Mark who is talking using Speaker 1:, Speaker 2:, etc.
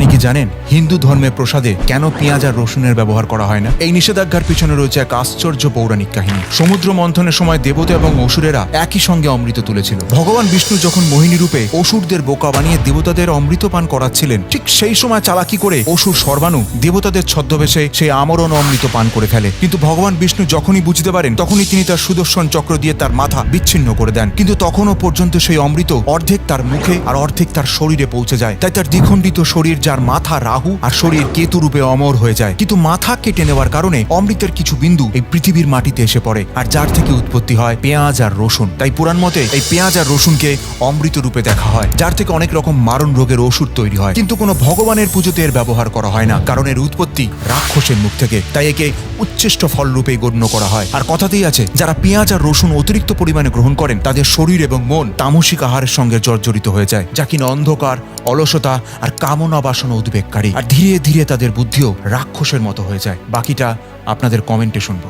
Speaker 1: আপনি কি জানেন হিন্দু ধর্মের প্রসাদে কেন পেঁয়াজ আর রসুনের ব্যবহার করা হয় না? এই নিষেধাজ্ঞার পিছনে রয়েছে এক আশ্চর্য পৌরাণিক কাহিনী। সমুদ্র মন্থনের সময় দেবতা এবং অসুরেরা একই সঙ্গে অমৃত তুলেছিল। ভগবান বিষ্ণু যখন মোহিনী রূপে অসুরদের বোকা বানিয়ে দেবতাদের অমৃত পান করাচ্ছিলেন, ঠিক সেই সময় চালাকি করে অসুর সর্বাণু দেবতাদের ছদ্মবেশে সেই আমরণ অমৃত পান করে ফেলে। কিন্তু ভগবান বিষ্ণু যখনই বুঝতে পারেন, তখনই তিনি তার সুদর্শন চক্র দিয়ে তার মাথা বিচ্ছিন্ন করে দেন। কিন্তু তখনও পর্যন্ত সেই অমৃত অর্ধেক তার মুখে আর অর্ধেক তার শরীরে পৌঁছে যায়। তাই তার দ্বিখণ্ডিত শরীর, যার মাথা রাহু আর শরীর কেতু রূপে অমর হয়ে যায়। কিন্তু মাথা কেটে নেওয়ার কারণে অমৃতের কিছু বিন্দু এই পৃথিবীর মাটিতে এসে পড়ে, আর যার থেকে উৎপত্তি হয় পেঁয়াজ আর রসুন। তাই পুরাণ মতে এই পেঁয়াজ আর রসুনকে অমৃত রূপে দেখা হয়, যার থেকে অনেক রকম মারণ রোগের ওষুধ তৈরি হয়। কিন্তু কোনো ভগবানের পুজোতে এর ব্যবহার করা হয় না, কারণ এর উৎপত্তি রাক্ষসের মুখ থেকে। তাই একে উচ্ছিষ্ট ফল রূপে গণ্য করা হয়। আর কথাতেই আছে, যারা পেঁয়াজ আর রসুন অতিরিক্ত পরিমাণে গ্রহণ করেন, তাদের শরীর এবং মন তামসিক আহারের সঙ্গে জর্জরিত হয়ে যায়, যা কিনা অন্ধকার, অলসতা আর কামনা বাসনা উদ্বেগকারী। আর ধীরে ধীরে তাদের বুদ্ধিও রাক্ষসের মতো হয়ে যায়। বাকিটা আপনাদের কমেন্টে শুনবো।